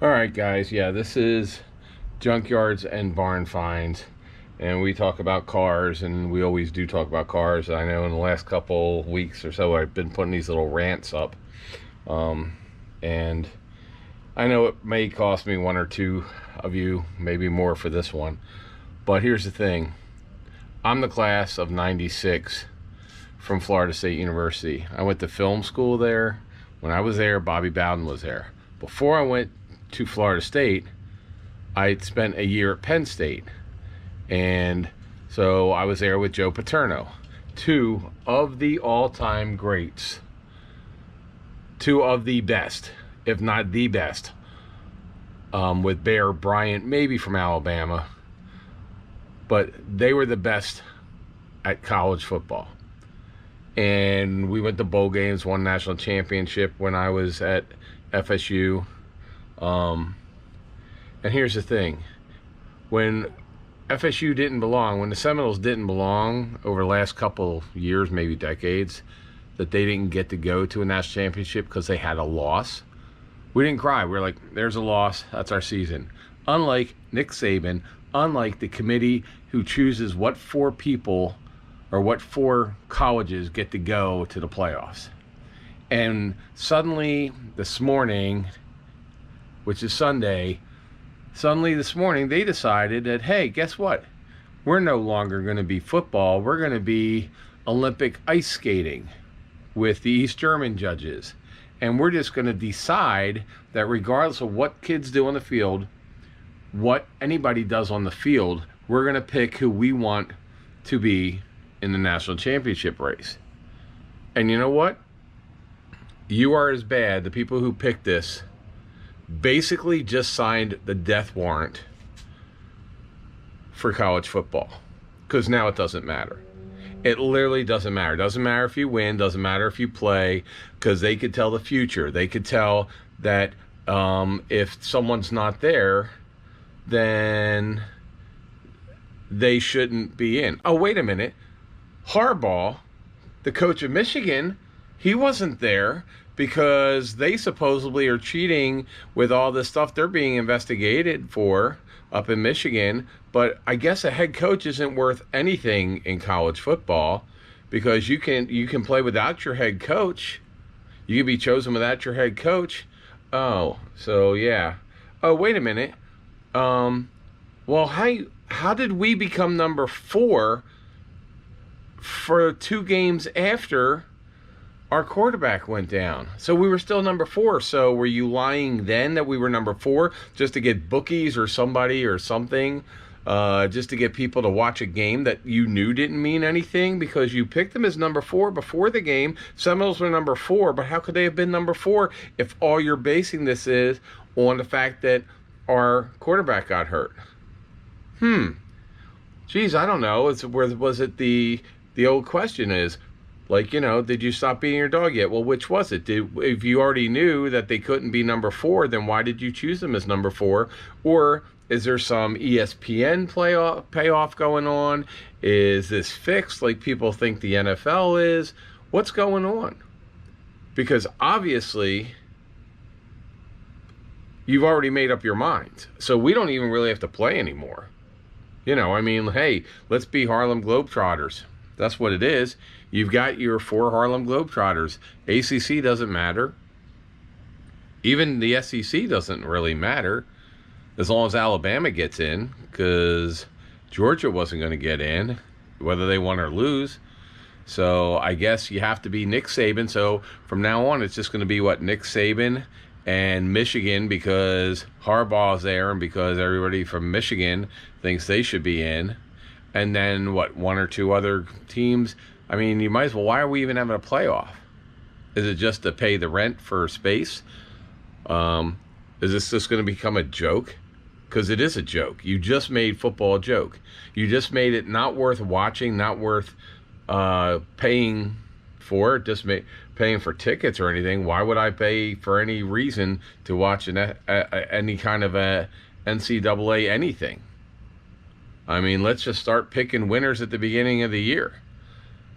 All right, guys. Yeah, this is Junkyards and Barn Finds, and we talk about cars, and we always do talk about cars. I know in the last couple weeks or so, I've been putting these little rants up, and I know it may cost me one or two of you, maybe more for this one, but here's the thing. I'm the class of '96 from Florida State University. I went to film school there. When I was there, Bobby Bowden was there. Before I went to Florida State, I spent a year at Penn State, and so I was there with Joe Paterno, two of the all-time greats, two of the best, if not the best, with Bear Bryant, maybe from Alabama, but they were the best at college football. And we went to bowl games, won national championship when I was at FSU. And here's the thing. When FSU didn't belong, when the Seminoles didn't belong over the last couple years, maybe decades, that they didn't get to go to a national championship because they had a loss, we didn't cry. We were like, there's a loss. That's our season. Unlike Nick Saban, unlike the committee who chooses what four people or what four colleges get to go to the playoffs. And suddenly this morning, which is Sunday, this morning they decided that, hey, guess what? We're no longer going to be football. We're going to be Olympic ice skating with the East German judges. And we're just going to decide that regardless of what kids do on the field, what anybody does on the field, we're going to pick who we want to be in the national championship race. And you know what? You are as bad. The people who picked this basically just signed the death warrant for college football, because now it doesn't matter. It literally doesn't matter. Doesn't matter if you win, doesn't matter if you play, because they could tell the future. They could tell that if someone's not there, then they shouldn't be in. Oh, wait a minute. Harbaugh, the coach of Michigan, he wasn't there because they supposedly are cheating with all this stuff they're being investigated for up in Michigan. But I guess a head coach isn't worth anything in college football, because you can play without your head coach. You can be chosen without your head coach. Oh, so yeah. Oh, wait a minute. Well, how did we become number 4 for 2 games after our quarterback went down? So we were still number 4. So were you lying then that we were number 4 just to get bookies or somebody or something, just to get people to watch a game that you knew didn't mean anything because you picked them as number 4 before the game? Seminoles were number 4, but how could they have been number 4 if all you're basing this is on the fact that our quarterback got hurt? Geez, I don't know. Was it the old question is, like, did you stop beating your dog yet? Well, which was it? If you already knew that they couldn't be number 4, then why did you choose them as number 4? Or is there some ESPN payoff going on? Is this fixed like people think the NFL is? What's going on? Because obviously you've already made up your mind. So we don't even really have to play anymore. Hey, let's be Harlem Globetrotters. That's what it is. You've got your 4 Harlem Globetrotters. ACC doesn't matter. Even the SEC doesn't really matter as long as Alabama gets in, because Georgia wasn't going to get in, whether they won or lose. So I guess you have to be Nick Saban. So from now on, it's just going to be Nick Saban and Michigan, because Harbaugh's there and because everybody from Michigan thinks they should be in. And then 1 or 2 other teams. I mean, you might as well. Why are we even having a playoff? Is it just to pay the rent for space? Is this just going to become a joke? Because it is a joke. You just made football a joke. You just made it not worth watching, not worth paying for it, just paying for tickets or anything. Why would I pay for any reason to watch any kind of a NCAA anything? I mean, let's just start picking winners at the beginning of the year.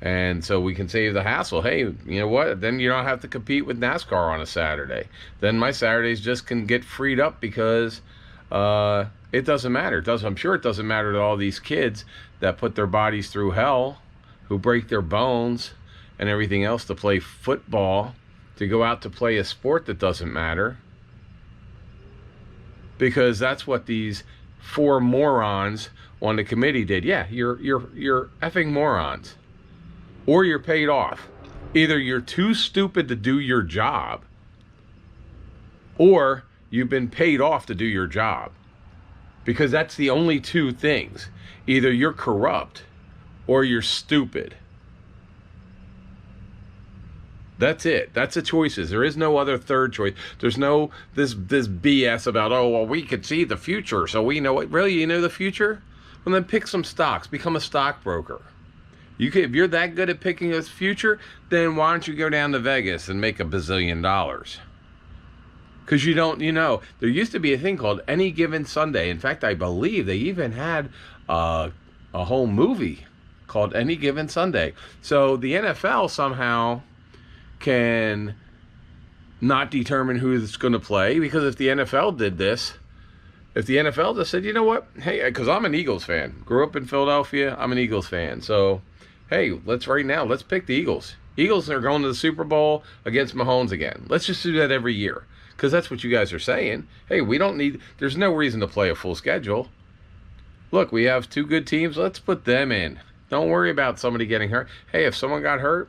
And so we can save the hassle. Hey, you know what? Then you don't have to compete with NASCAR on a Saturday. Then my Saturdays just can get freed up because it doesn't matter. I'm sure it doesn't matter to all these kids that put their bodies through hell, who break their bones and everything else to play football, to go out to play a sport that doesn't matter. Because that's what these 4 morons on the committee did. Yeah, you're effing morons. Or you're paid off. Either you're too stupid to do your job, or you've been paid off to do your job. Because that's the only 2 things. Either you're corrupt or you're stupid. That's it. That's the choices. There is no other third choice. There's no this BS about, oh, well, we could see the future, so we know it. Really, you know the future? Well, then pick some stocks. Become a stockbroker. If you're that good at picking the future, then why don't you go down to Vegas and make $1 bazillion? Because you don't, there used to be a thing called Any Given Sunday. In fact, I believe they even had a whole movie called Any Given Sunday. So the NFL somehow can not determine who's going to play, because if the NFL did this, if the NFL just said, you know what, hey, because I'm an Eagles fan, grew up in Philadelphia, I'm an Eagles fan, so hey, let's pick the Eagles. Eagles are going to the Super Bowl against Mahomes again. Let's just do that every year, because that's what you guys are saying. Hey, there's no reason to play a full schedule. Look, we have 2 good teams, let's put them in. Don't worry about somebody getting hurt. Hey, if someone got hurt,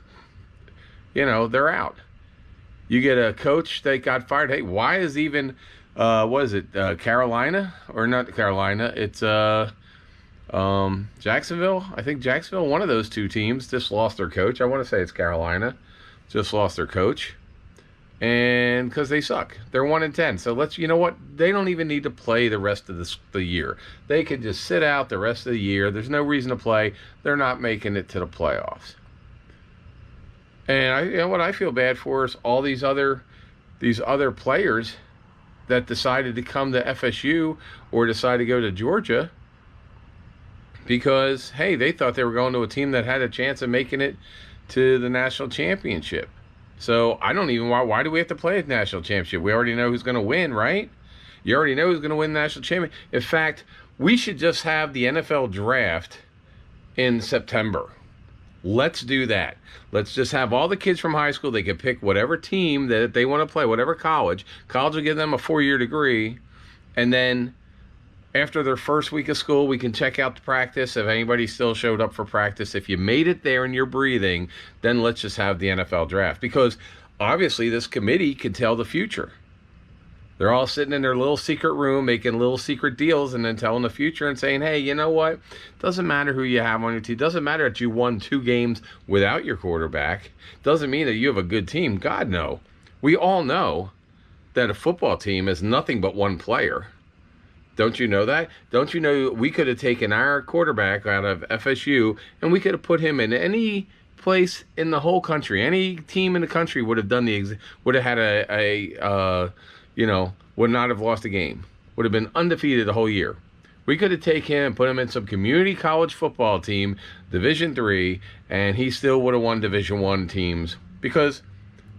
they're out. You get a coach that got fired. Hey, why is even, Carolina? Or not Carolina, it's Jacksonville. I think Jacksonville, one of those 2 teams, just lost their coach. I want to say it's Carolina. Just lost their coach. And because they suck. They're 1-10. So you know what? They don't even need to play the rest of the year. They can just sit out the rest of the year. There's no reason to play. They're not making it to the playoffs. And what I feel bad for is all these other players that decided to come to FSU or decide to go to Georgia because, hey, they thought they were going to a team that had a chance of making it to the national championship. So I don't even, why do we have to play a national championship? We already know who's going to win, right? You already know who's going to win the national championship. In fact, we should just have the NFL draft in September. Let's do that. Let's just have all the kids from high school. They can pick whatever team that they want to play, whatever college. College will give them a 4-year degree. And then after their first week of school, we can check out the practice. If anybody still showed up for practice, if you made it there and you're breathing, then let's just have the NFL draft. Because obviously this committee can tell the future. They're all sitting in their little secret room making little secret deals and then telling the future and saying, hey, you know what? Doesn't matter who you have on your team. Doesn't matter that you won 2 games without your quarterback. Doesn't mean that you have a good team. God, no. We all know that a football team is nothing but one player. Don't you know that? Don't you know we could have taken our quarterback out of FSU and we could have put him in any place in the whole country. Any team in the country would have done would have had would not have lost a game. Would have been undefeated the whole year. We could have taken him and put him in some community college football team, Division III, and he still would have won Division I teams, because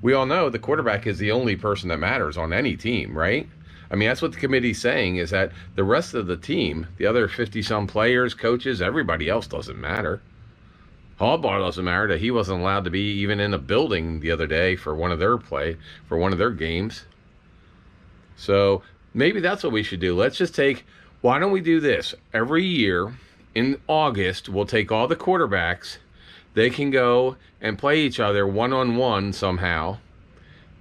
we all know the quarterback is the only person that matters on any team, right? I mean, that's what the committee's saying, is that the rest of the team, the other 50-some players, coaches, everybody else doesn't matter. Harbaugh doesn't matter that he wasn't allowed to be even in a building the other day for one of their games. So maybe that's what we should do. Let's just why don't we do this? Every year in August, we'll take all the quarterbacks. They can go and play each other one-on-one somehow.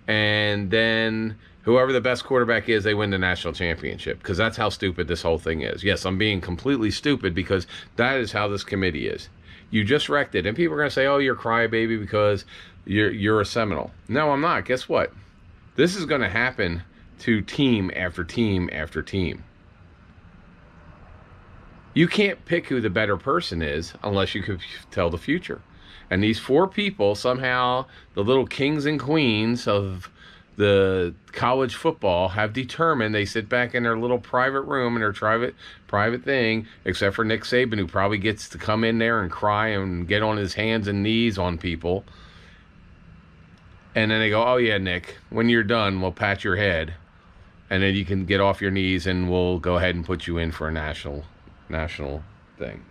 And then whoever the best quarterback is, they win the national championship. Because that's how stupid this whole thing is. Yes, I'm being completely stupid because that is how this committee is. You just wrecked it. And people are going to say, oh, you're a crybaby because you're a Seminole. No, I'm not. Guess what? This is going to happen to team after team after team. You can't pick who the better person is unless you could tell the future. And these 4 people, somehow, the little kings and queens of the college football have determined, they sit back in their little private room in their private thing, except for Nick Saban, who probably gets to come in there and cry and get on his hands and knees on people. And then they go, oh yeah, Nick, when you're done, we'll pat your head, and then you can get off your knees, and we'll go ahead and put you in for a national thing.